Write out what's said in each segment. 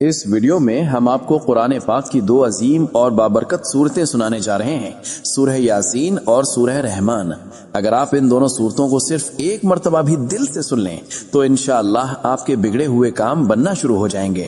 इस वीडियो में हम आपको कुरान पाक की दो अजीम और बाबरकत सूरतें सुनाने जा रहे हैं, सूरह यासीन और सूरह रहमान। अगर आप इन दोनों सूरतों को सिर्फ एक मर्तबा भी दिल से सुन लें तो इंशाअल्लाह आपके बिगड़े हुए काम बनना शुरू हो जाएंगे।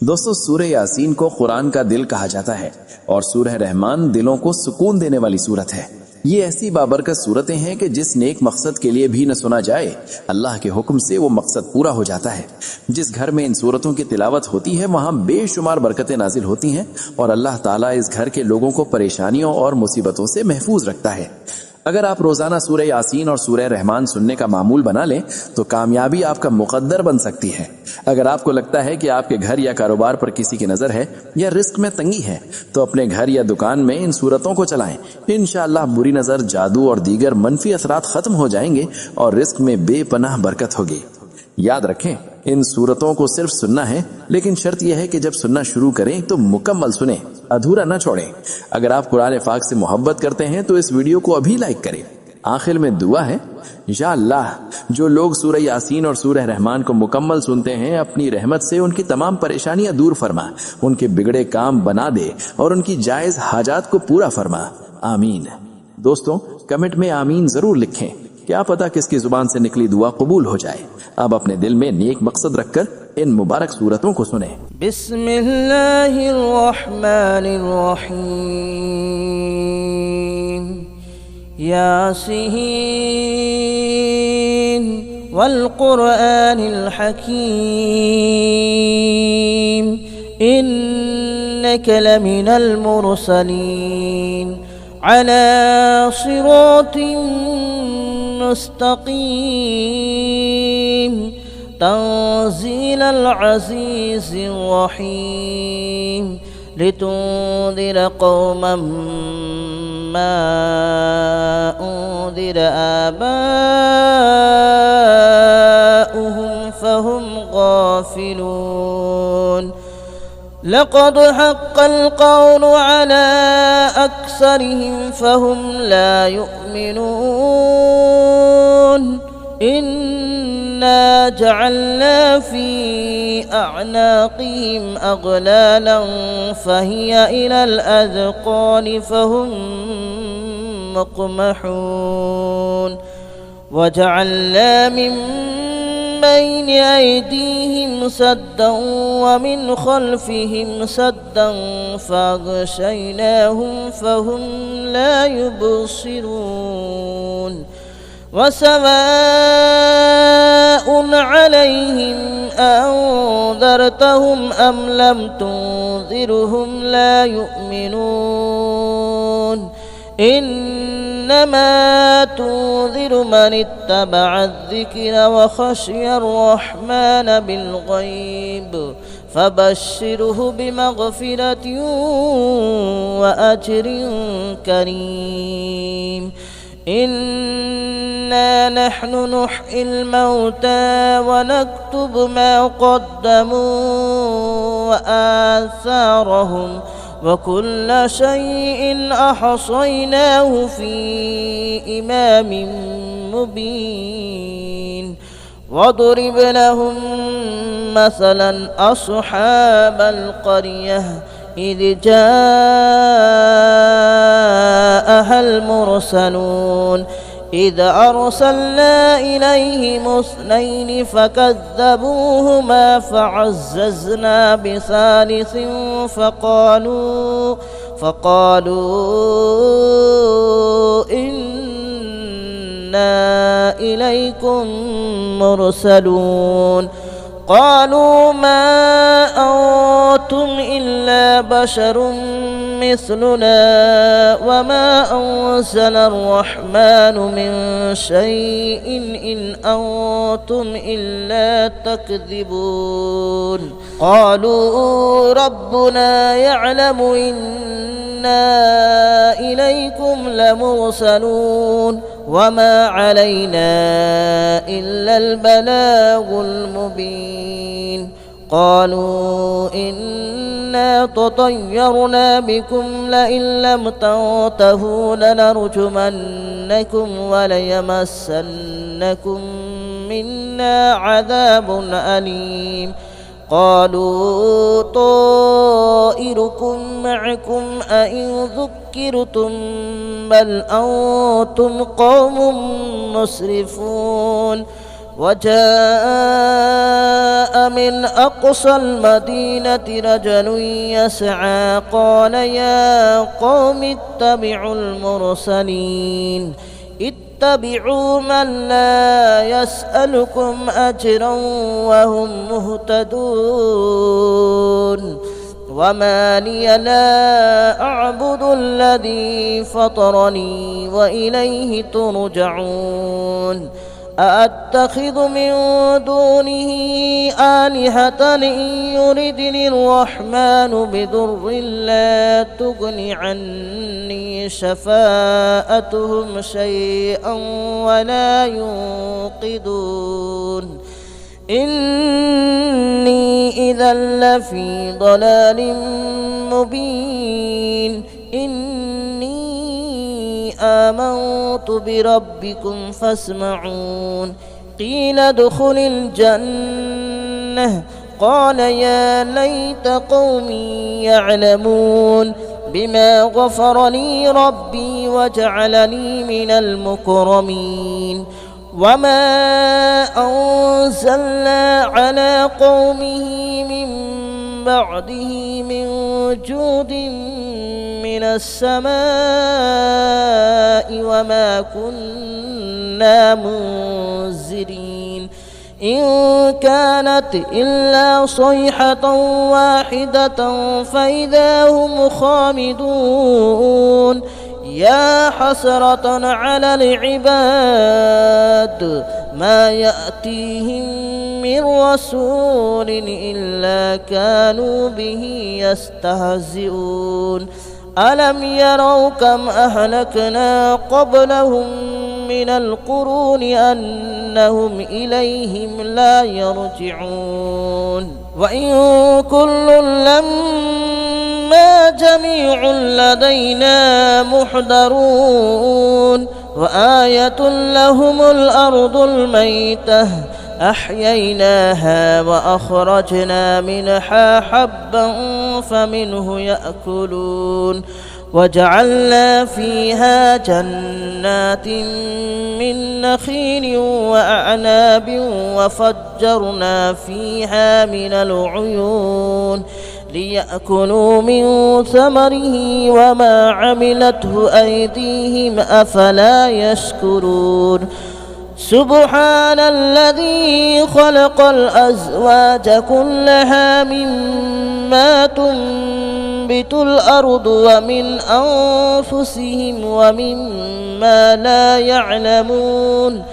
दोस्तों, सूरह यासीन को कुरान का दिल कहा जाता है और सूरह रहमान दिलों को सुकून देने वाली सूरत है। ये ऐसी बाबरकत सूरतें हैं कि जिस नेक मकसद के लिए भी न सुना जाए, अल्लाह के हुक्म से वो मकसद पूरा हो जाता है। जिस घर में इन सूरतों की तिलावत होती है वहां बेशुमार बरकतें नाजिल होती हैं और अल्लाह ताला इस घर के लोगों को परेशानियों और मुसीबतों से महफूज रखता है। अगर आप रोजाना सूरह यासीन और सूरह रहमान सुनने का मामूल बना लें तो कामयाबी आपका मुकद्दर बन सकती है। अगर आपको लगता है कि आपके घर या कारोबार पर किसी की नजर है या रिस्क में तंगी है तो अपने घर या दुकान में इन सूरतों को चलाएं। इंशाअल्लाह बुरी नजर, जादू और दीगर मनफी असरात खत्म हो जाएंगे और रिस्क में बेपनाह बरकत होगी। याद रखें, इन सूरतों को सिर्फ सुनना है, लेकिन शर्त यह है कि जब सुनना शुरू करें तो मुकम्मल सुने, अधूरा न छोड़ें। अगर आप कुरान पाक से मोहब्बत करते हैं तो इस वीडियो को अभी लाइक करें। आखिर में दुआ है, या अल्लाह, जो लोग सूरह यासीन और सूरह रहमान को मुकम्मल सुनते हैं, अपनी रहमत से उनकी तमाम परेशानियां दूर फरमा, उनके बिगड़े काम बना दे और उनकी जायज हाजात को पूरा फरमा। आमीन। दोस्तों, कमेंट में आमीन जरूर लिखें। क्या पता किसकी जुबान से निकली दुआ कबूल हो जाए। अब अपने दिल में नेक मकसद रखकर इन मुबारक सूरतों को सुने। बिस्मिल्लाहिर्रहमानिर्रहीम। यासीन वल कुरआनिल हकीम। इन्नका लमिनल मुरसलीन अला सिरातिन मुस्तकीम। तंज़ीलल अज़ीज़िर रहीम। लितुंज़िर कौमन मा उन्ज़िर आबाउहुम फहुम गाफिलून। लक़द हक़्क़ल क़ौलु अला अक्सरिहिम फहुम ला युमिनून। इन्ना जअलना फी अअनाक़िहिम अग़लालन फ़हिय इलल अज़क़ानि फ़हुम मुक़महून। वजअलना मिन बैन अयदीहिम सद्दन व मिन खल्फ़िहिम सद्दन फ़अग़शयनाहुम फ़हुम ला युबसिरून। वसवाउन अलैहिम अअंज़रतहुम अम लम तुंज़िरहुम ला युमिनून। इन्नमा तुंज़िरु मन इत्तबअ अज़्ज़िक्र व खशियर रहमान बिलग़ैब फबश्शिरहु बिमग़फ़िरतिन व अज्रिन करीम। इन्ना नहनु नुह्यिल मौता व नक्तुब मा क़द्दमू व आसारहुम व कुल्ल शैइन अहसयनाहु फी इमामिन मुबीन। वदरिब लहुम मसलन अस्हाबल क़रियह इज़ जाअहल मुरसलून। इज़ अरसलना इलैहिम इस्नैनि फ़कज़्ज़बूहुमा फ़अज़्ज़ज़ना बिसालिसिन फ़क़ालू इन्ना इलैकुम मुरसलून। قالوا ما أنتم إلا بشر مثلنا وما أنزل الرحمن من شيء إن أنتم إلا تكذبون. قالوا ربنا يعلم إنا إليكم لمرسلون وما علينا إلا البلاغ المبين. قالوا إنا تطيرنا بكم لئن لم تنتهوا لنرجمنكم وليمسنكم منا عذاب أليم. قالوا طائركم معكم أئن ذكرتم بل أنتم قوم مسرفون وجاء من أقصى المدينة رجل يسعى قال يا قوم اتبعوا المرسلين اتبعوا من لا يسألكم أجرا وهم مهتدون وما لي لا أعبد الذي فطرني وإليه ترجعون أأتخذ من دونه آلهة إن يردني الرحمن بضر لا تغن عني شفاءتهم شيئا ولا ينقذون إني إذا لفي ضلال مبين إني آمنت بربكم فاسمعون قيل ادخل الجنة قال يا ليت قومي يعلمون بما غفر لي ربي وجعلني من المكرمين وما أنزلنا على قومه من بعده من جود من السماء وما كنا منزلين إن كانت إلا صيحة واحدة فإذا هم خامدون يا حسرة على العباد ما يأتيهم من رسول إلا كانوا به يستهزئون ألم يروا كم أهلكنا قبلهم من القرون أنهم إليهم لا يرجعون وإن كل لما جميع لدينا محضرون وآية لهم الأرض الميتة أحييناها وأخرجنا منها حبا فمنه يأكلون وجعلنا فيها جنات من نخيل وأعناب وفجرنا فيها من العيون ليأكلوا من ثمره وما عملته أيديهم أفلا يشكرون سبحان الذي خلق الأزواج كلها مما تنبت الأرض ومن أنفسهم ومما لا يعلمون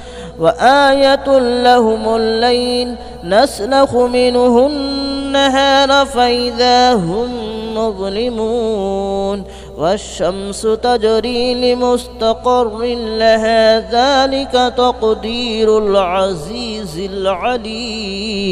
وآية لهم الليل نسلخ منه النهار فإذا هم مظلمون والشمس تجري لمستقر لها ذلك تقدير العزيز العليم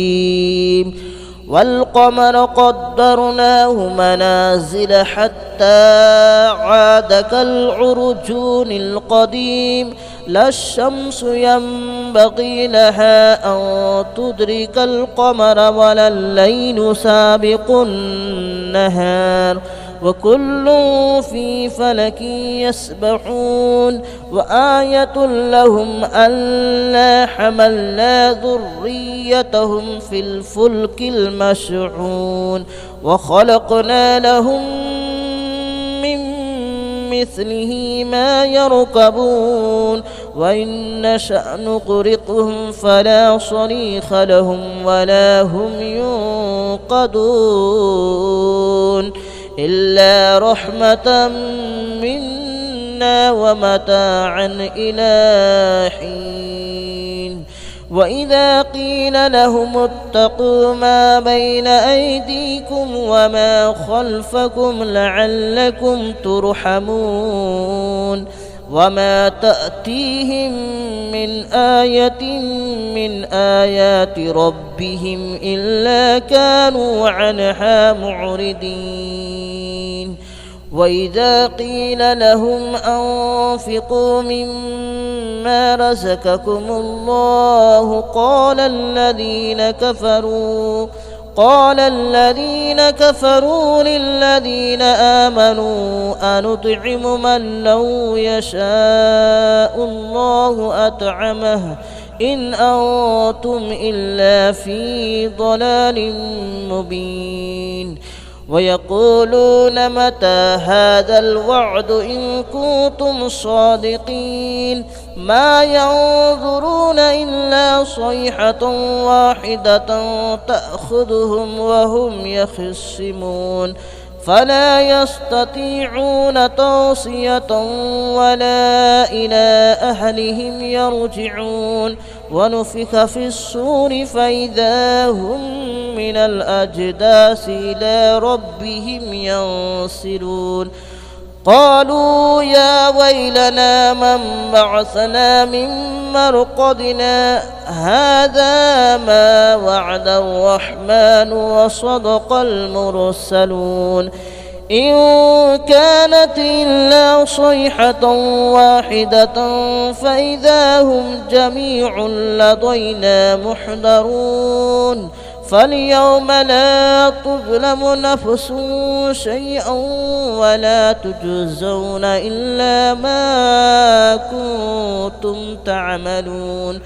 والقمر قدرناه منازل حتى عاد كالعرجون القديم لا الشمس ينبغي لها أن تدرك القمر ولا الليل سابق النهار وكل في فلك يسبحون وآية لهم ألا حملنا ذريتهم في الفلك المشحون وخلقنا لهم من مثله ما يركبون وإن نشأ نغرقهم فلا صريخ لهم ولا هم ينقذون إلا رحمة منا ومتاعا إلى حين وإذا قيل لهم اتقوا ما بين أيديكم وما خلفكم لعلكم ترحمون وما تأتيهم من آية من آيات ربهم إلا كانوا عنها معرضين وإذا قيل لهم أنفقوا مما رزقكم الله قال الذين كفروا للذين آمنوا أنطعم من لو يشاء الله أطعمه إن أنتم إلا في ضلال مبين ويقولون متى هذا الوعد إن كنتم صادقين ما ينظرون إلا صيحة واحدة تأخذهم وهم يخصمون فلا يستطيعون توصية ولا إلى أهلهم يرجعون ونفخ في الصور فإذا هم من الأجداث إلى ربهم ينسلون قالوا يا ويلنا من بعثنا من مرقدنا هذا ما وعد الرحمن وصدق المرسلون إن كانت إلا صيحة واحدة فإذا هم جميع لدينا محضرون فاليوم لا تظلم نفس شيئا ولا تجزون إلا ما كنتم تعملون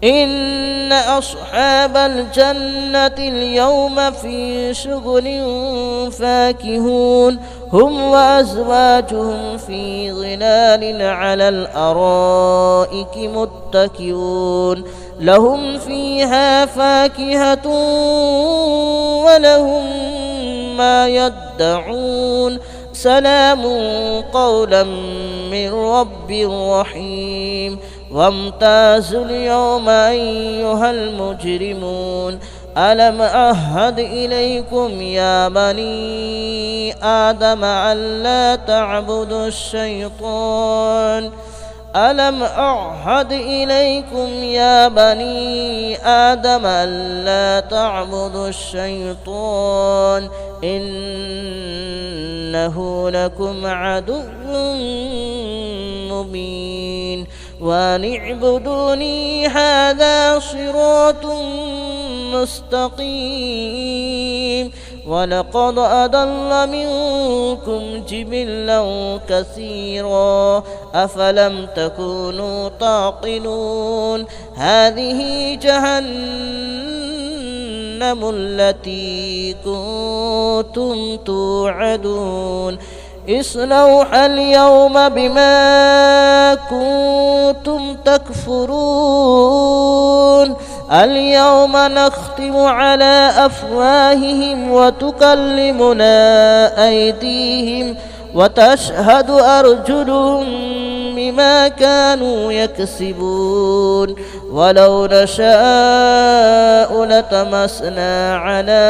إن أصحاب الجنة اليوم في شغل فاكهون هم وأزواجهم في ظلال على الأرائك متكئون لهم فيها فاكهة ولهم ما يدعون سلام قولا من رب رحيم وامتازوا اليوم أيها المجرمون ألم أعهد إليكم يا بني آدم ألا تعبدوا الشيطان ألم أعهد إليكم يا بني آدم ألا تعبدوا الشيطان إنه لكم عدو مبين وأن اعبدوني هذا صراط مستقيم ولقد أضل منكم جبلا كثيرا أفلم تكونوا تعقلون هذه جهنم التي كنتم توعدون اصلوها اليوم بما كنتم تكفرون اليوم نختم على أفواههم وتكلمنا أيديهم وتشهد أرجلهم بما كانوا يكسبون ولو نشاء لتمسنا على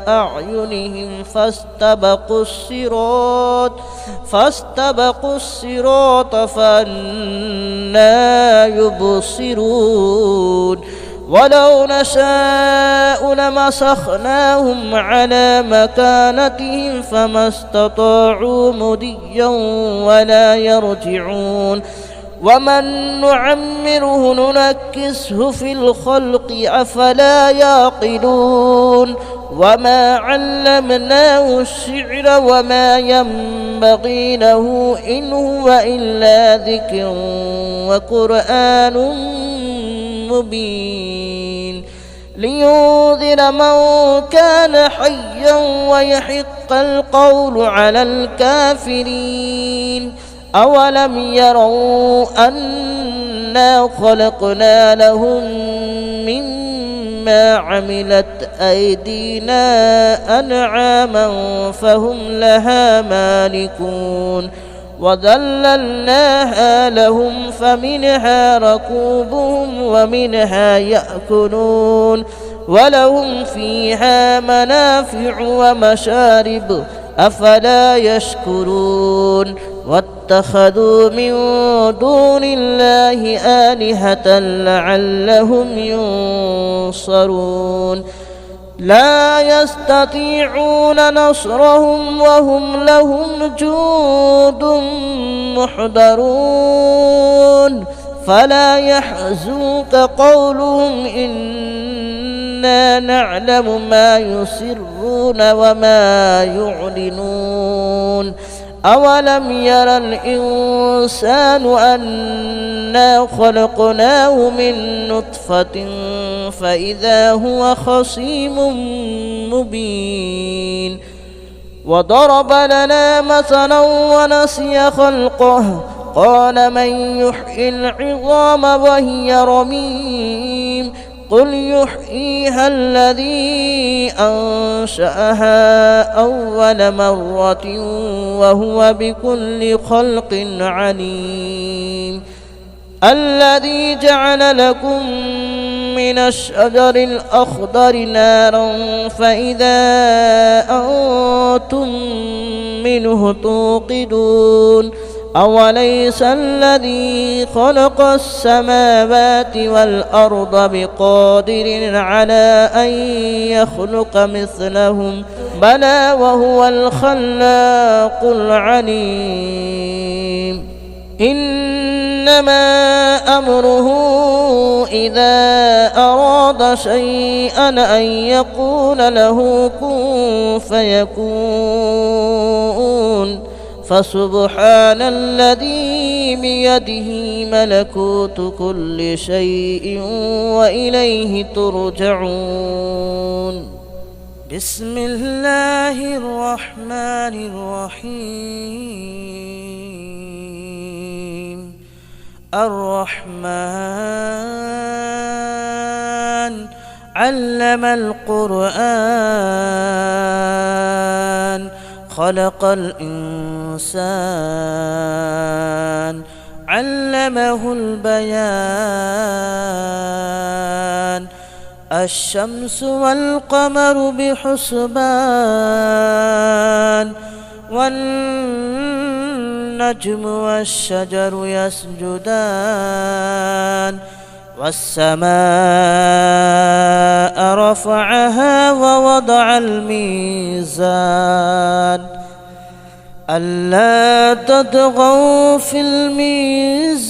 أعينهم فاستبقوا الصراط فأنى يبصرون ولو نشاء لمسخناهم على مكانتهم فما استطاعوا مضيا ولا يرجعون ومن نعمره ننكسه في الخلق أفلا يعقلون وما علمناه الشعر وما ينبغي له إن هو إلا ذكر وقرآن مبين لينذر من كان حيا ويحق القول على الكافرين أولم يروا أنا خلقنا لهم مما عملت أيدينا أنعاما فهم لها مالكون وذللناها لهم فمنها ركوبهم ومنها يأكلون ولهم فيها منافع ومشارب أفلا يشكرون واتخذوا من دون الله آلهة لعلهم ينصرون لا يستطيعون نصرهم وهم لهم جند محضرون فلا يحزنك قولهم إن إنا نعلم ما يسرون وما يعلنون أولم ير الإنسان أنا خلقناه من نطفة فإذا هو خصيم مبين وضرب لنا مثلا ونسي خلقه قال من يحيي العظام وهي رميم قل يحييها الذي أنشأها أول مرة وهو بكل خلق عليم الذي جعل لكم من الشجر الأخضر نارا فإذا أنتم منه توقدون أوليس الذي خلق السماوات والأرض بقادر على أن يخلق مثلهم بلى وهو الخلاق العليم إنما أمره إذا أراد شيئا أن يقول له كن فيكون فسبحان الذي بيده ملكوت كل شيء وإليه ترجعون بسم الله الرحمن الرحيم الرحمن علم القرآن خلق الإنسان علمه البيان الشمس والقمر بحسبان والنجم والشجر يسجدان والسماء رفعها ووضع الميزان ألا تطغوا في الميزان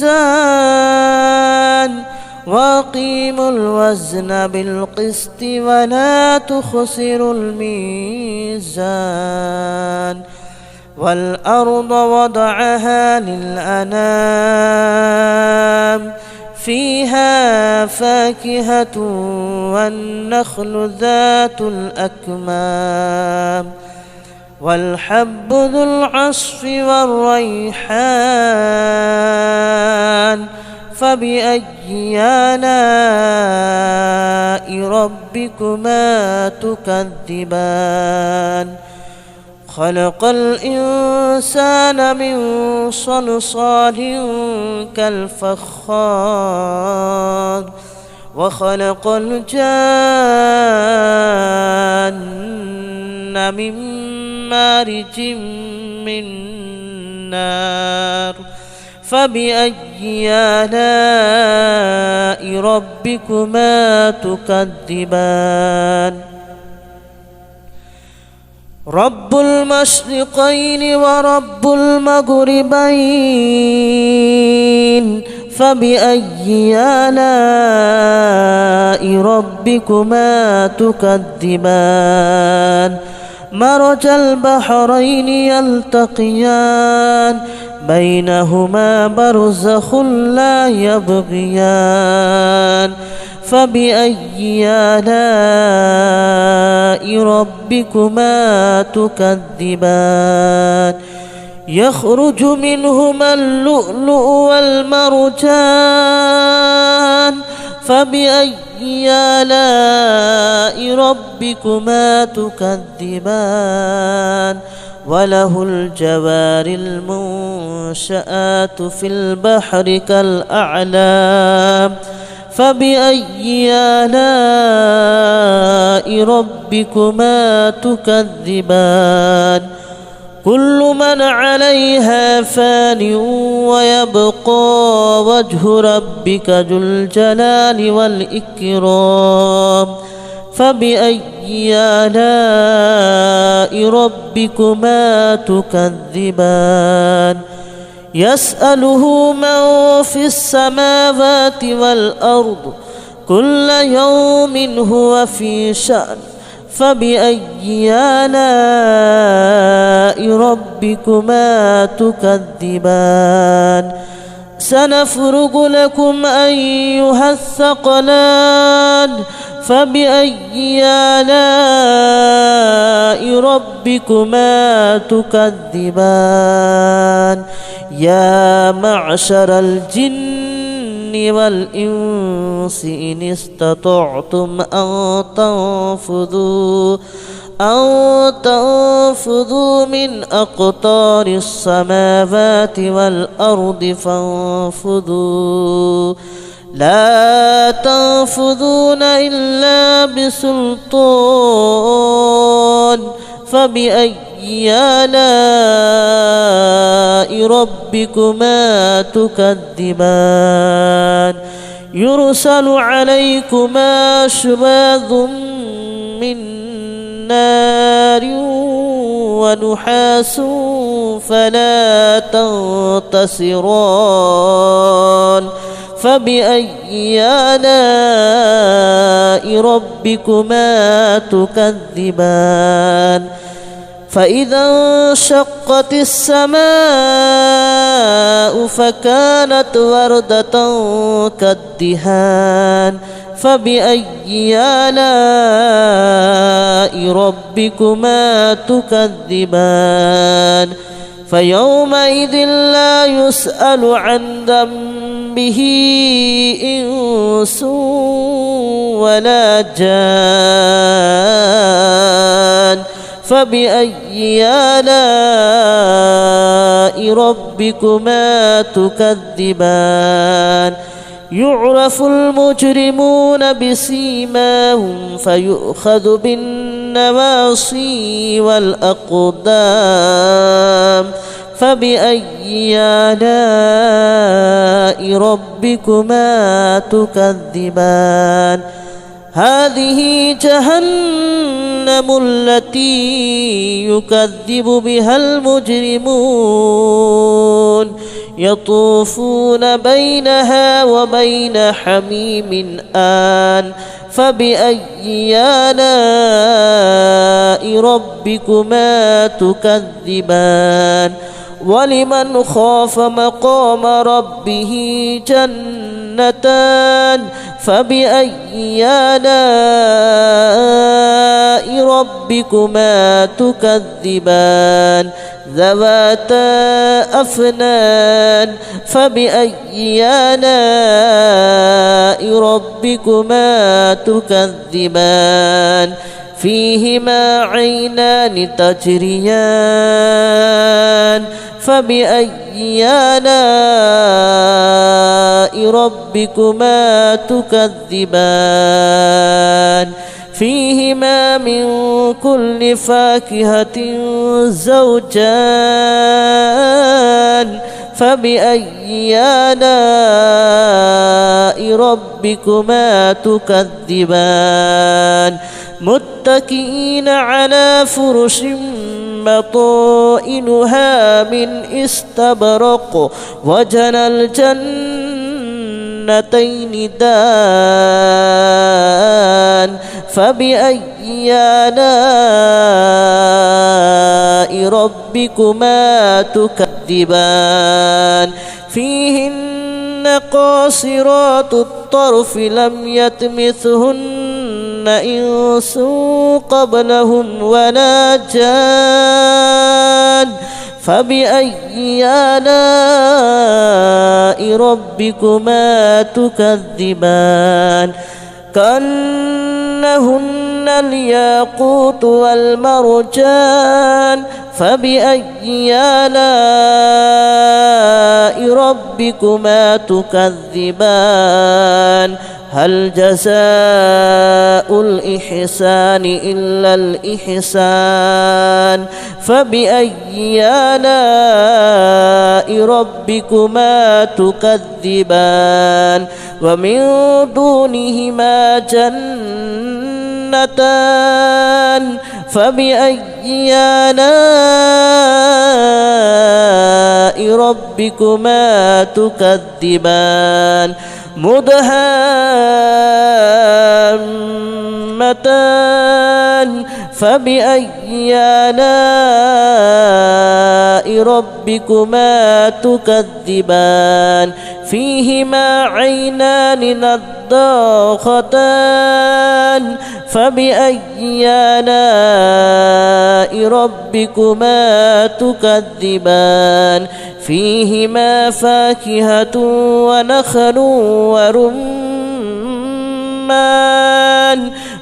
وأقيموا الوزن بالقسط ولا تخسروا الميزان والأرض وضعها للأنام فيها فاكهة والنخل ذات الأكمام والحب ذو العصف والريحان فبأي آلاء ربكما تكذبان خلق الإنسان من صلصال كالفخار وخلق الجان من مارج من نار فبأي آلاء ربكما تكذبان رب المشرقين ورب المغربين فبأي آلاء ربكما تكذبان مرج البحرين يلتقيان بينهما برزخ لا يبغيان فبأي آلاء ربكما تكذبان يخرج منهما اللؤلؤ والمرجان فبأي آلاء ربكما تكذبان وله الجوار المنشآت في البحر كالأعلام فبأي آلاء ربكما تكذبان كل من عليها فان ويبقى وجه ربك ذو الجلال والإكرام فبأي آلاء ربكما تكذبان يسأله من في السماوات والأرض كل يوم هو في شأن فبأي آلاء ربكما تكذبان سنفرغ لكم أيها الثقلان فبأي آلاء ربكما تكذبان يا معشر الجن والإنس إن استطعتم أن تنفذوا من أقطار السماوات والأرض فانفذوا لا تنفذون إلا بسلطان فبأي آلاء ربكما تكذبان يرسل عليكما شواظ من نار ونحاس فلا تنتصران فبأي آلاء ربكما تكذبان فإذا انشقت السماء فكانت وردة كالدهان فبأي آلاء ربكما تكذبان فيومئذ لا يسأل عن ذنبه إنس ولا جان فبأي آلاء ربكما تكذبان يعرف المجرمون بسيماهم فيؤخذ بالنواصي والأقدام فبأي آلاء ربكما تكذبان هذه جهنم التي يكذب بها المجرمون يطوفون بينها وبين حميم آن فبأي آلاء ربكما تكذبان ولمن خاف مقام ربه جنتان فبأي آلاء ربكما تكذبان ذواتا أفنان فبأي آلاء ربكما تكذبان فيهما عينان تجريان فبأي آلاء ربكما تكذبان فيهما من كل فاكهة زوجان فبأي آلاء ربكما تكذبان متكئين على فرش بطائنها من استبرق وجنى الجنتين دان فبأي آلاء ربكما تكذبان فيهن قاصرات الطرف لم يطمثهن إنس قبلهم ولا جان فبأي آلاء ربكما تكذبان كأنهن الياقوت والمرجان فبأي آلاء ربكما تكذبان هل جزاء الإحسان إلا الإحسان فبأي آلاء ربكما تكذبان ومن دونهما جنتان فبأي آلاء ربكما تكذبان مدهامتان فبأي آلاء ربكما تكذبان فيهما عينان نضاختان فبأي آلاء ربكما تكذبان فيهما فاكهة ونخل ورمان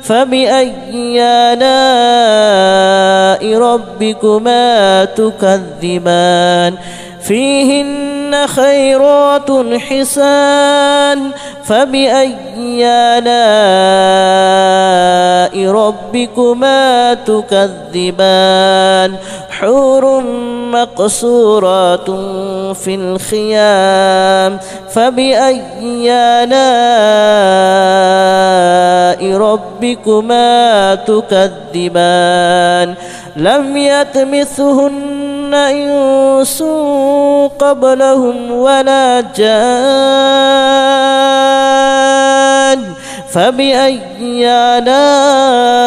فبأي آلاء ربكما تكذبان فيهن خيرات حسان فبأي آلاء ربكما تكذبان حور مقصورات في الخيام فبأي آلاء ربكما تكذبان لم يطمثهن إنس قبلهم ولا جان فبأي آلاء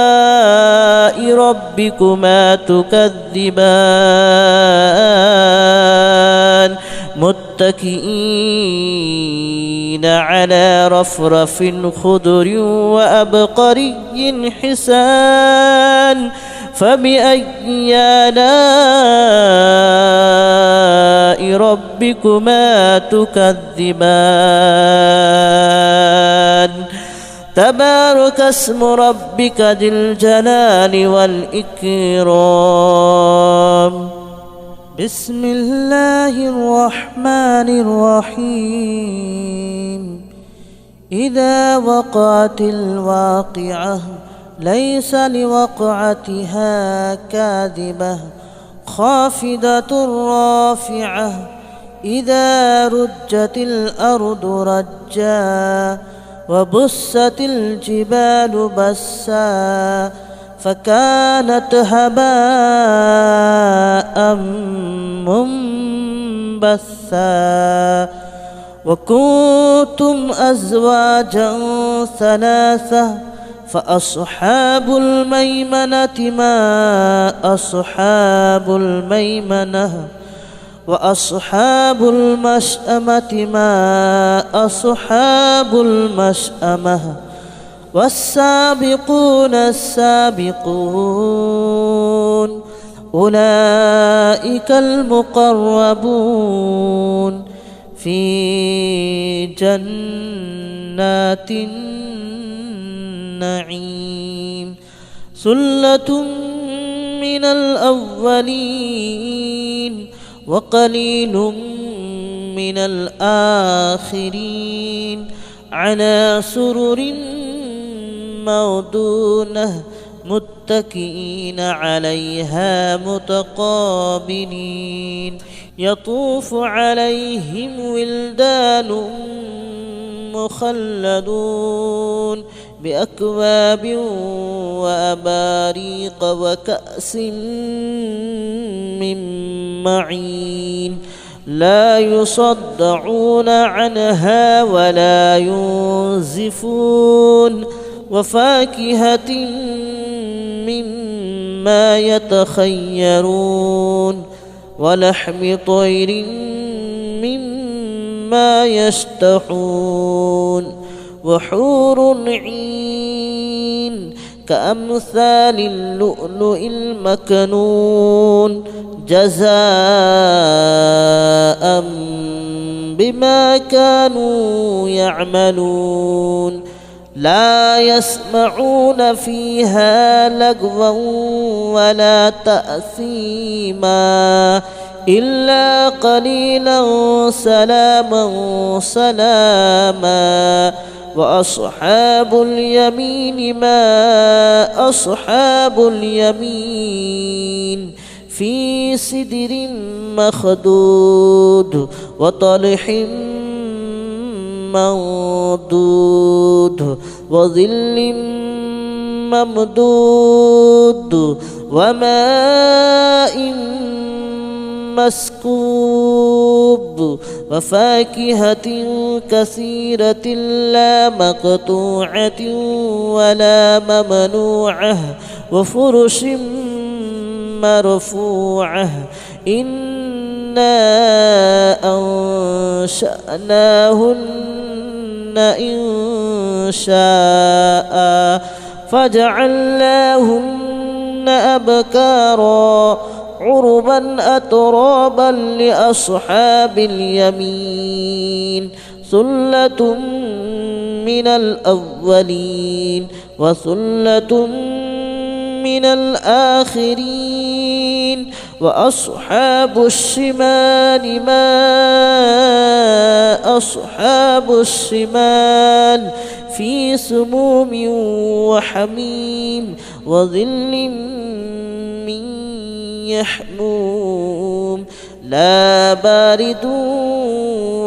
ربكما تكذبان متكئين على رفرف خضر وأبقري حسان فبأي آلاء ربكما تكذبان تبارك اسم ربك ذي الجلال والإكرام بسم الله الرحمن الرحيم إذا وقعت الواقعة ليس لوقعتها كاذبة خافضة رافعة إذا رجت الأرض رجا وبست الجبال بسا فكانت هباء منبثا وكنتم أزواجا ثلاثة فأصحاب الميمنة ما أصحاب الميمنة وأصحاب المشأمة ما أصحاب المشأمة والسابقون السابقون أولئك المقربون في جنات النعيم ثلة من الأولين وقليل من الآخرين على سرر موضونة متكئين عليها متقابلين يطوف عليهم ولدان مخلدون بأكواب وأباريق وكأس من معين لا يصدعون عنها ولا ينزفون وفاكهة مما يتخيرون ولحم طير مما يشتهون وحور عين كأمثال اللؤلؤ المكنون جزاء بما كانوا يعملون لا يسمعون فيها لغوا ولا تأثيما إلا قليلا سلاما سلاما وأصحاب اليمين ما أصحاب اليمين في سدر مخدود وطلح منضود وظل ممدود وماء مسكوب مكذوب وفاكهة كثيرة لا مقطوعة ولا ممنوعة وفرش مرفوعة إنا أنشأناهن إن شاء فجعلناهن أبكارا عربا أترابا لأصحاب اليمين ثلة من الأولين وثلة من الآخرين وأصحاب الشمال ما أصحاب الشمال في سموم وحميم وظل من يحموم لا بارد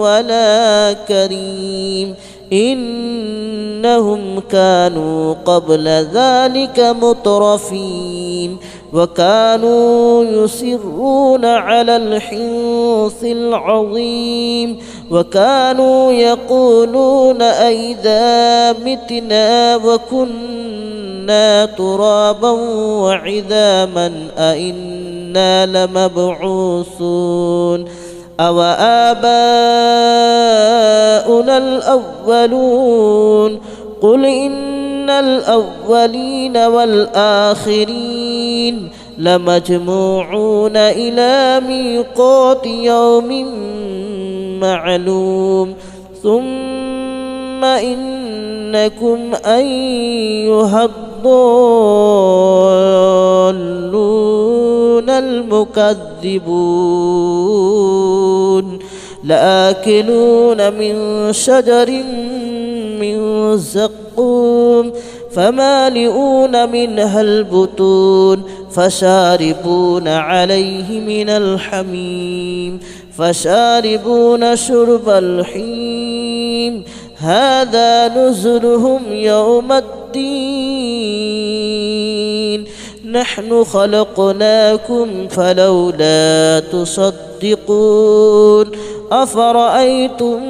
ولا كريم إنهم كانوا قبل ذلك مترفين وكانوا يصرون على الحنث العظيم وكانوا يقولون أئذا متنا وكنا ترابا وعظاما أئنا لمبعوثون أو آباؤنا الأولون قل إن الأولين والآخرين لمجموعون إلى ميقات يوم معلوم ثم إنكم أيها الضالون المكذبون لآكلون من شجر من زقوم فمالئون منها البطون فشاربون عليه من الحميم فشاربون شرب الحميم هذا نزلهم يوم الدين نحن خلقناكم فلولا تصدقون أفرأيتم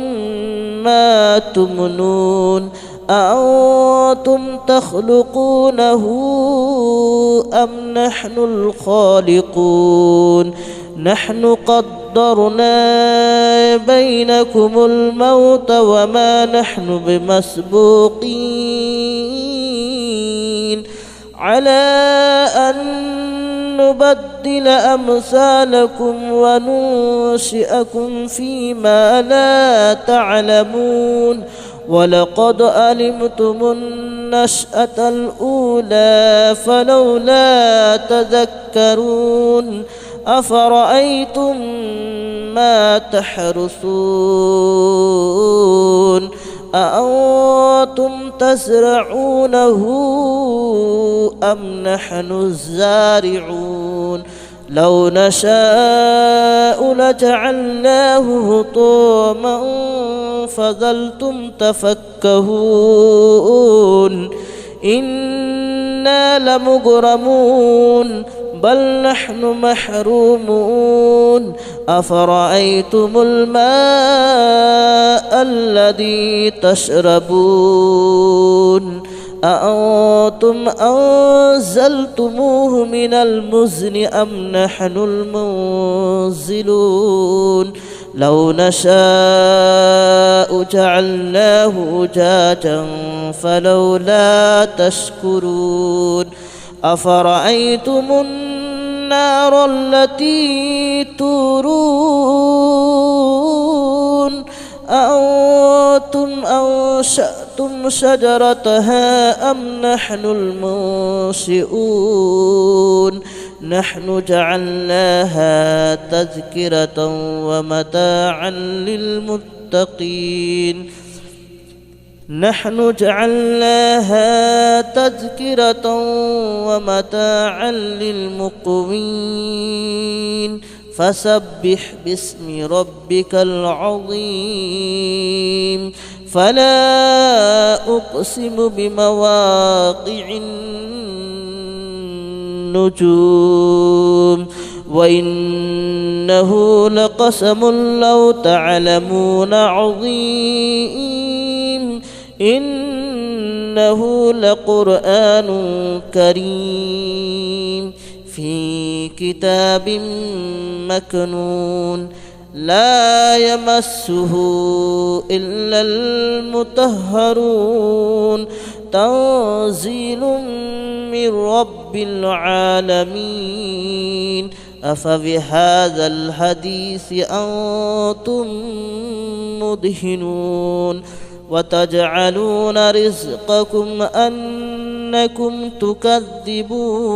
ما تمنون أأنتم تخلقونه أم نحن الخالقون نحن قدرنا بينكم الموت وما نحن بمسبوقين على أن نبدل أمثالكم وننشئكم فيما لا تعلمون ولقد علمتم النشأة الأولى فلولا تذكرون أفرأيتم ما تحرثون أأنتم تزرعونه أم نحن الزارعون لو نشاء لجعلناه هطاما فظلتم تفكهون إنا لمغرمون بل نحن محرومون أفرأيتم الماء الذي تشربون أأنتم أنزلتموه من المزن أم نحن المنزلون لو نشاء جعلناه أجاجا فلولا تشكرون أفرأيتم النار التي تورون أأنتم أنشأتم شجرتها أم نحن المنشئون نحن جعلناها تذكرة ومتاعا للمتقين نحن جعلناها تذكرة ومتاعا للمقوين فسبح باسم ربك العظيم فلا أقسم بمواقع النجوم وإنه لقسم لو تعلمون عظيم إنه لقرآن كريم في كتاب مكنون لا يمسه إلا المطهرون تنزيل من رب العالمين أفبهذا الحديث أنتم مدهنون وتجعلون رزقكم أنكم تكذبون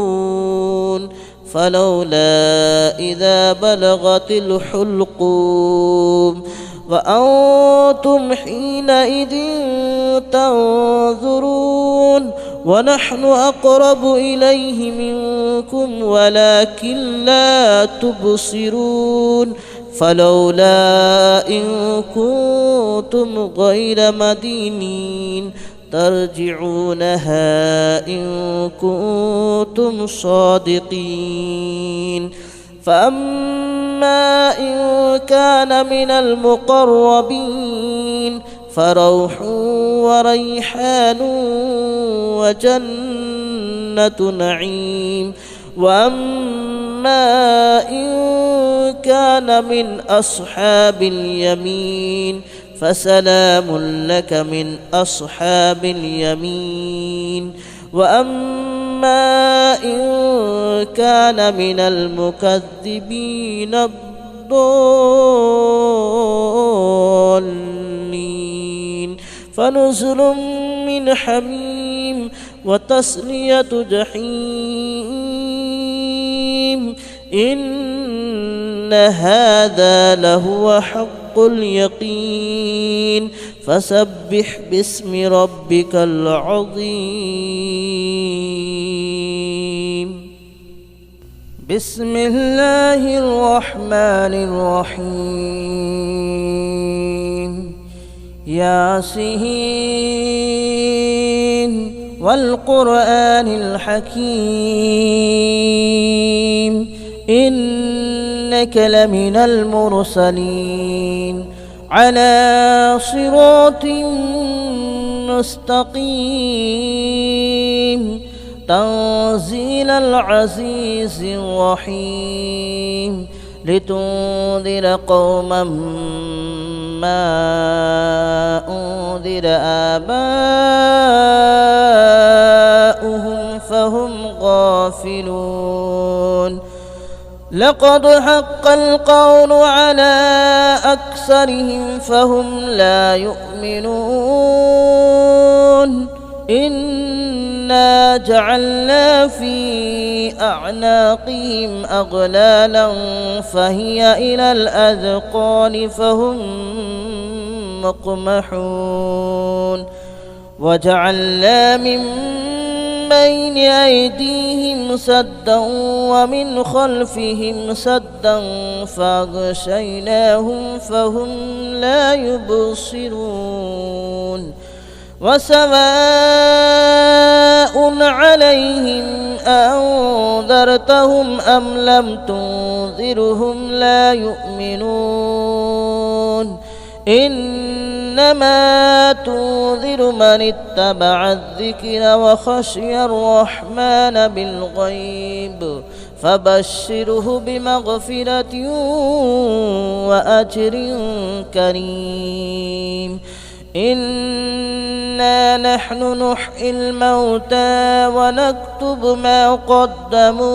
فلولا إذا بلغت الحلقوم وأنتم حينئذ تنظرون ونحن أقرب إليه منكم ولكن لا تبصرون فلولا إن كنتم غير مدينين ترجعونها إن كنتم صادقين فأما إن كان من المقربين فروح وريحان وجنة نعيم وأما إن كان من أصحاب اليمين فسلام لك من أصحاب اليمين وأما إن كان من المكذبين الضالين فنزل من حميم وتصلية جحيم إن هذا لهو حق اليقين فسبح باسم ربك العظيم بسم الله الرحمن الرحيم ياسين والقرآن الحكيم إنك لمن المرسلين على صراط مستقيم تنزيل العزيز الرحيم لتنذر قوما ما أنذر آباؤهم فهم غافلون لقد حق القول على أكثرهم فهم لا يؤمنون إنا جعلنا في أعناقهم أغلالا فهي إلى الأذقان فهم مقمحون وجعلنا من بين أيديهم سدا ومن خلفهم سدا فأغشيناهم فهم لا يبصرون وسواء عليهم أنذرتهم أم لم تنذرهم لا يؤمنون إنما تنذر من اتبع الذكر وخشي الرحمن بالغيب فبشره بمغفرة وأجر كريم إنا نحن نحيي الموتى ونكتب ما قدموا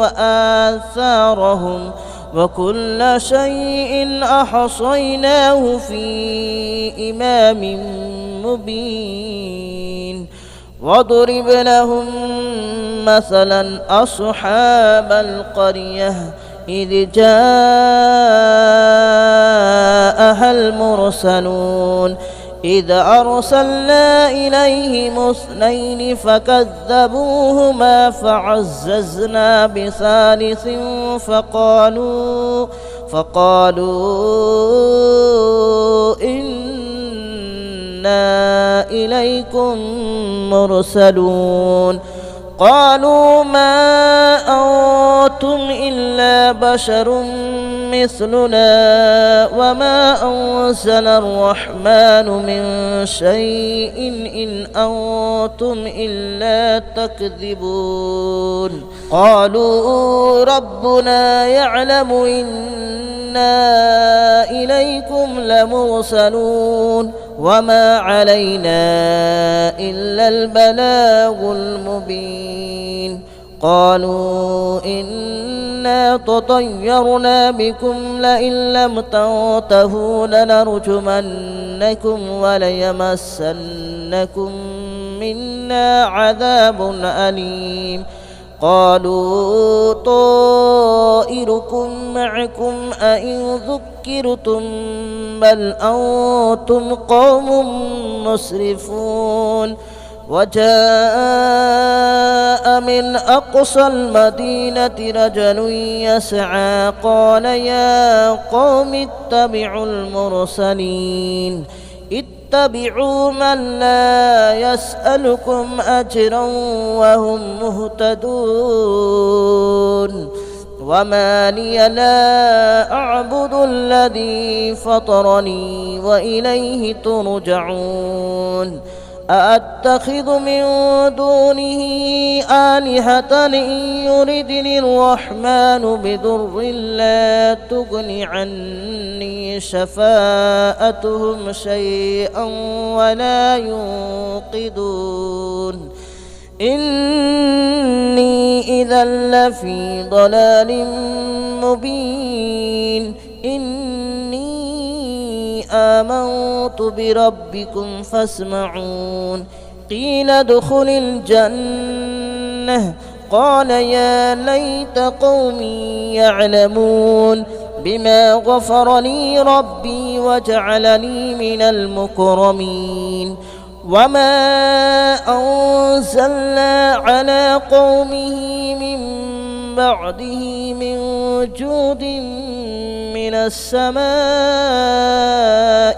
وآثارهم وكل شيء أحصيناه في إمام مبين واضرب لهم مثلا أصحاب القرية إذ جاءها المرسلون إذ أرسلنا إليهم اثنين فكذبوهما فعززنا بثالث فقالوا إنا إليكم مرسلون قالوا ما أنتم إلا بشر مثلنا وما أنزل الرحمن من شيء إن أنتم إلا تكذبون قالوا ربنا يعلم إنا إليكم لمرسلون وما علينا إلا البلاغ المبين قالوا إنا تطيرنا بكم لئن لم تنتهوا لنرجمنكم وليمسنكم منا عذاب أليم قالوا طائركم معكم أئن ذكرتم بل أنتم قوم مسرفون وجاء من أقصى المدينة رجل يسعى قال يا قوم اتبعوا المرسلين اتبعوا من لا يسألكم أجرا وهم مهتدون وما لي لا أعبد الذي فطرني وإليه ترجعون أأتخذ من دونه آلهة إن يردني الرحمن بضر لا تغن عني شفاءتهم شيئا ولا ينقذون إني إذا لفي ضلال مبين إني آمنت بربكم فاسمعون قيل ادخل الجنة قال يا ليت قومي يعلمون بما غفر لي ربي وجعلني من المكرمين وما أنزلنا على قومه من بعده من جود من السماء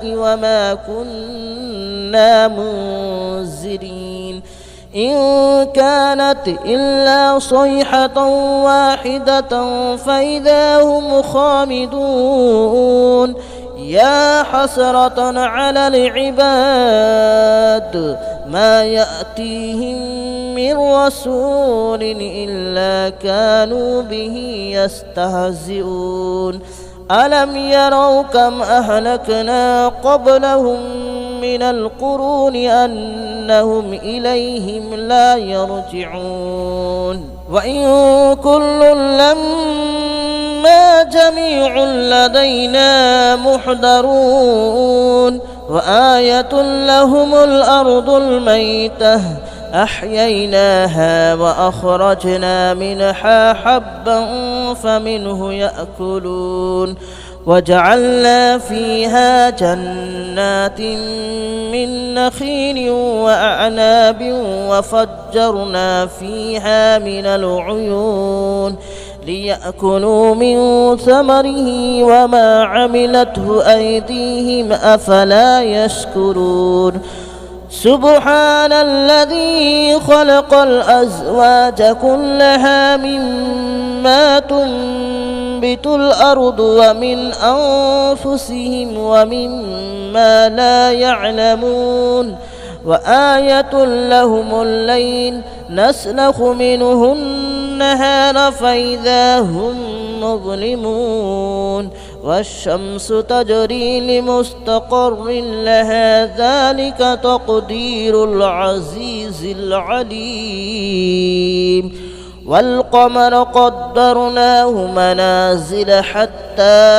وما كنا منزلين إن كانت إلا صيحة واحدة فإذا هم خامدون يا حسرة على العباد ما يأتيهم من رسول إلا كانوا به يستهزئون ألم يروا كم أهلكنا قبلهم من القرون أنهم إليهم لا يرجعون وإن كل لما جميع لدينا محضرون وآية لهم الأرض الميتة أحييناها وأخرجنا منها حبا فمنه يأكلون وجعلنا فيها جنات من نخيل وأعناب وفجرنا فيها من العيون ليأكلوا من ثمره وما عملته أيديهم أفلا يشكرون سبحان الذي خلق الأزواج كلها مما تنبت الأرض ومن أنفسهم ومما لا يعلمون وآية لهم الليل نسلخ منه النهار فإذا هم مظلمون والشمس تجري لمستقر لها ذلك تقدير العزيز العليم والقمر قدرناه منازل حتى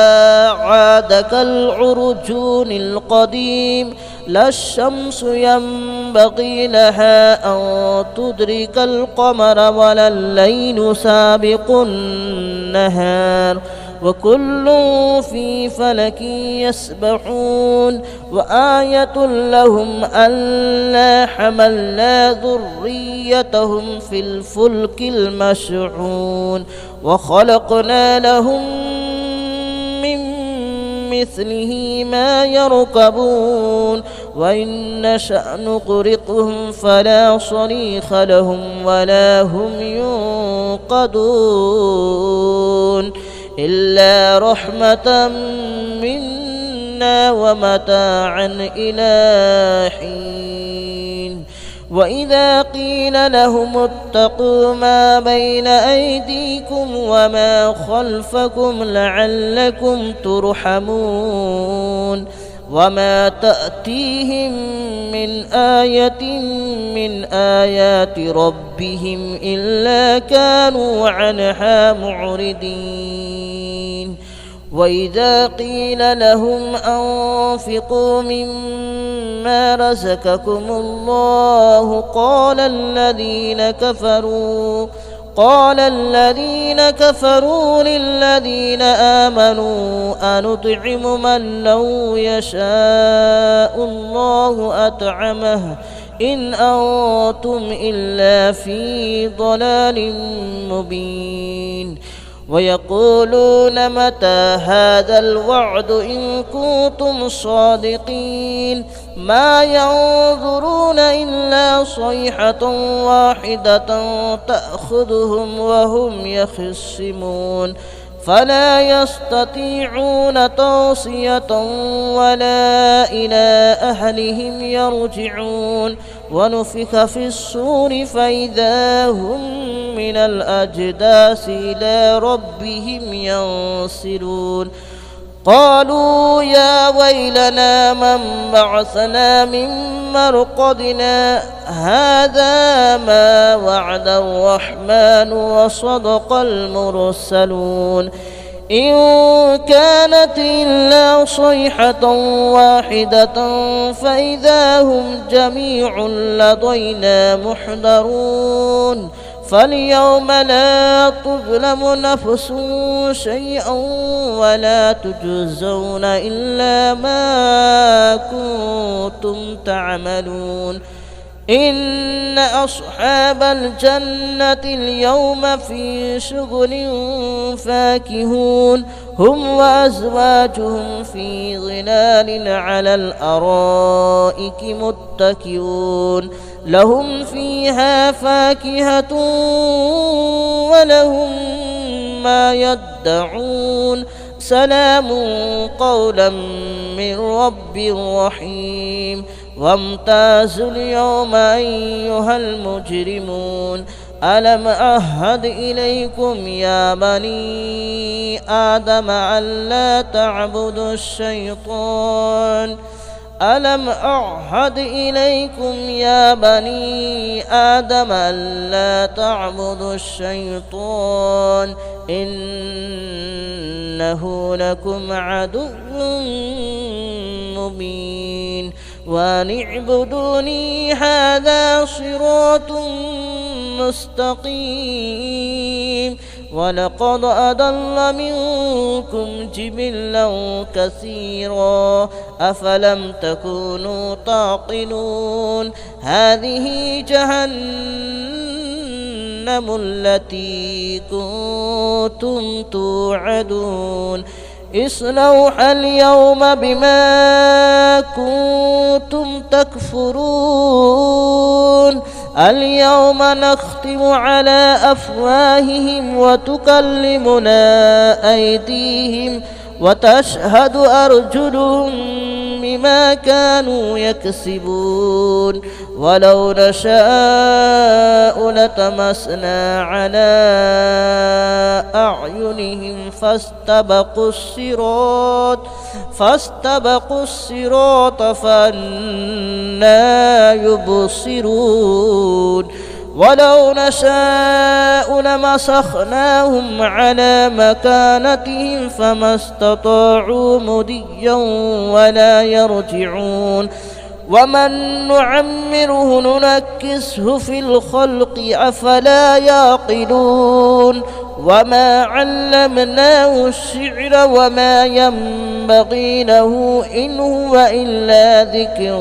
عاد كالعرجون القديم لا الشمس ينبغي لها أن تدرك القمر ولا الليل سابق النهار وكل في فلك يسبحون وآية لهم ألا حملنا ذريتهم في الفلك المشحون وخلقنا لهم من مثله ما يركبون وإن نشأ نغرقهم فلا صريخ لهم ولا هم ينقذون إلا رحمة منا ومتاعا إلى حين وإذا قيل لهم اتقوا ما بين أيديكم وما خلفكم لعلكم ترحمون وما تأتيهم من آية من آيات ربهم إلا كانوا عنها معرضين وإذا قيل لهم أنفقوا مما رزقكم الله قال الذين كفروا للذين آمنوا أنطعم من لو يشاء الله أطعمه إن أنتم إلا في ضلال مبين ويقولون متى هذا الوعد إن كنتم صادقين ما ينظرون إلا صيحة واحدة تأخذهم وهم يخصمون فلا يستطيعون توصية ولا إلى أهلهم يرجعون ونفخ في الصور فإذا هم من الأجداث إلى ربهم ينسلون قالوا يا ويلنا من بعثنا من مرقدنا هذا ما وعد الرحمن وصدق المرسلون إن كانت إلا صيحة واحدة فإذا هم جميع لدينا محضرون فاليوم لا تظلم نفس شيئا ولا تجزون إلا ما كنتم تعملون إن أصحاب الجنة اليوم في شغل فاكهون هم وأزواجهم في ظلال على الأرائك متكئون لهم فيها فاكهة ولهم ما يدعون سلام قولا من رب رحيم وامتازوا اليوم أيها المجرمون ألم أعهد إليكم يا بني آدم ألا تعبدوا الشيطان ألم أعهد إليكم يا بني آدم ألا تعبدوا الشيطان إنه لكم عدو مبين وأن اعبدوني هذا صراط مستقيم ولقد أضل منكم جبلا كثيرا أفلم تكونوا تعقلون هذه جهنم التي كنتم توعدون اصلوها اليوم بما كنتم تكفرون اليوم نختم على أفواههم وتكلمنا أيديهم وتشهد أرجلهم بما كانوا يكسبون ولو نشاء لتمسنا على أعينهم فاستبقوا الصراط فأنى يبصرون ولو نشاء لمسخناهم على مكانتهم فما استطاعوا مضيا ولا يرجعون ومن نعمره ننكسه في الخلق أفلا يعقلون وما علمناه الشعر وما ينبغي له إن هو إلا ذكر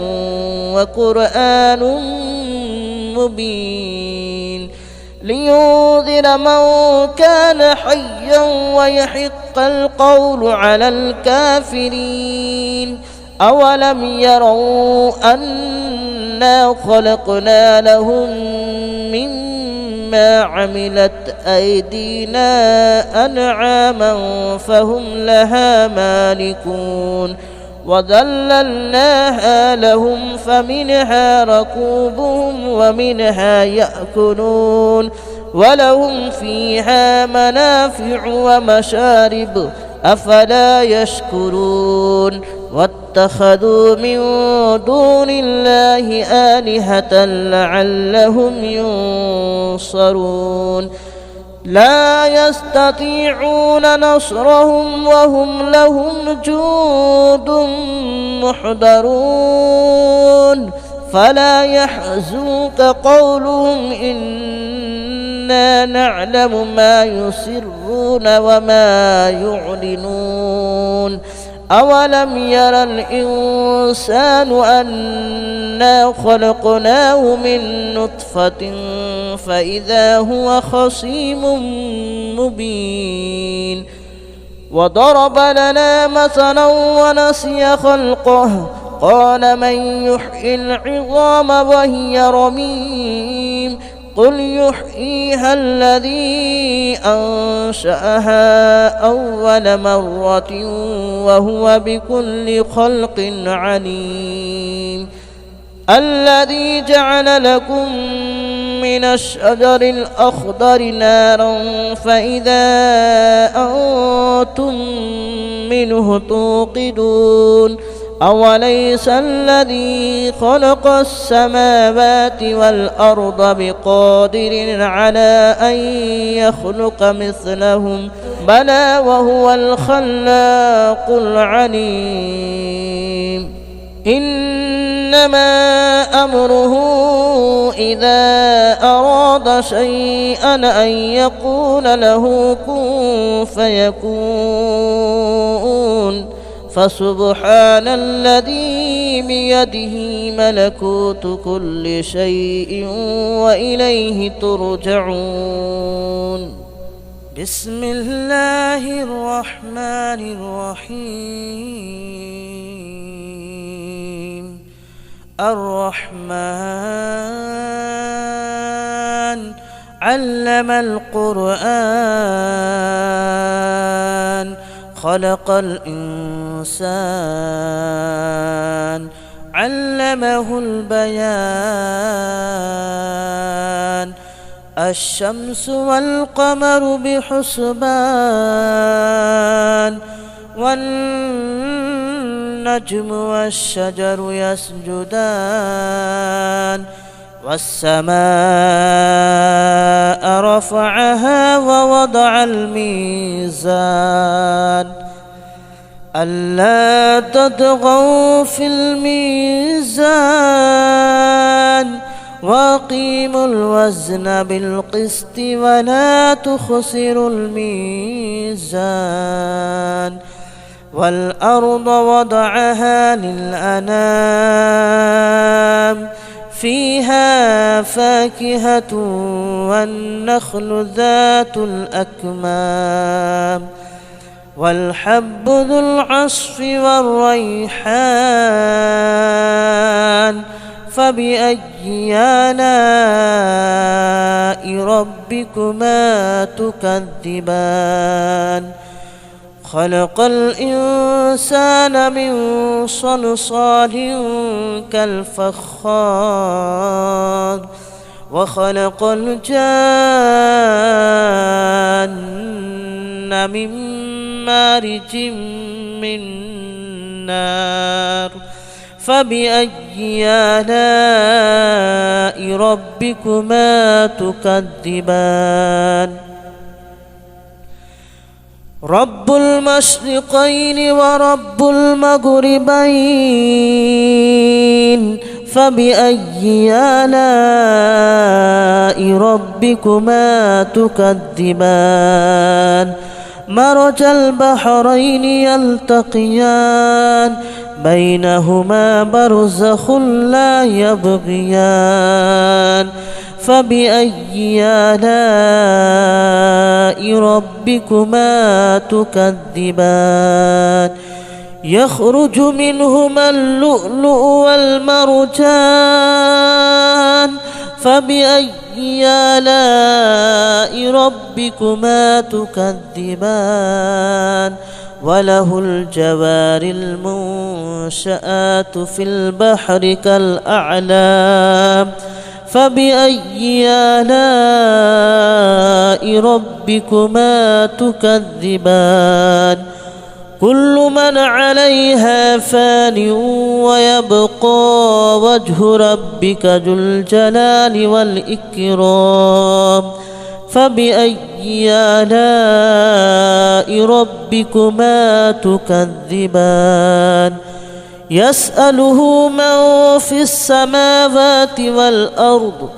وقرآن مبين لينذر من كان حيا ويحق القول على الكافرين أولم يروا أنا خلقنا لهم مما عملت أيدينا أنعاما فهم لها مالكون وذللناها لهم فمنها ركوبهم ومنها يأكلون ولهم فيها منافع ومشارب أفلا يشكرون واتخذوا من دون الله آلهة لعلهم ينصرون لا يستطيعون نصرهم وهم لهم جند محضرون فلا يحزنك قولهم إنا نعلم ما يسرون وما يعلنون أولم ير الإنسان أنا خلقناه من نطفة فإذا هو خصيم مبين وضرب لنا مثلا ونسي خلقه قال من يحيي العظام وهي رميم قل يحييها الذي أنشأها أول مرة وهو بكل خلق عليم الذي جعل لكم من الشجر الأخضر نارا فإذا أنتم منه توقدون أوليس الذي خلق السماوات والأرض بقادر على أن يخلق مثلهم بلى وهو الخلاق العليم إنما أمره إذا أراد شيئا أن يقول له كن فيكون فسبحان الذي بيده ملكوت كل شيء وإليه ترجعون بسم الله الرحمن الرحيم الرحمن علم القرآن خلق الإنسان علمه البيان الشمس والقمر بحسبان والنجم والشجر يسجدان والسماء رفعها ووضع الميزان ألا تطغوا في الميزان وأقيموا الوزن بالقسط ولا تخسروا الميزان والأرض وضعها للأنام فيها فاكهة والنخل ذات الأكمام والحب ذو العصف والريحان فبأي آلاء ربكما تكذبان خلق الإنسان من صلصال كالفخار وخلق الجان من مارج من نار فبأي آلاء ربكما تكذبان رب المشرقين ورب المغربين فبأي آلاء ربكما تكذبان مرج البحرين يلتقيان بينهما برزخ لا يبغيان فبأي آلاء ربكما تكذبان يخرج منهما اللؤلؤ والمرجان فبأي آلاء ربكما تكذبان وله الجوار المنشآت في البحر كالأعلام فبأي آلاء ربكما تكذبان كل من عليها فان ويبقى وجه ربك ذو الجلال والإكرام فبأي آلاء ربكما تكذبان يسأله من في السماوات والأرض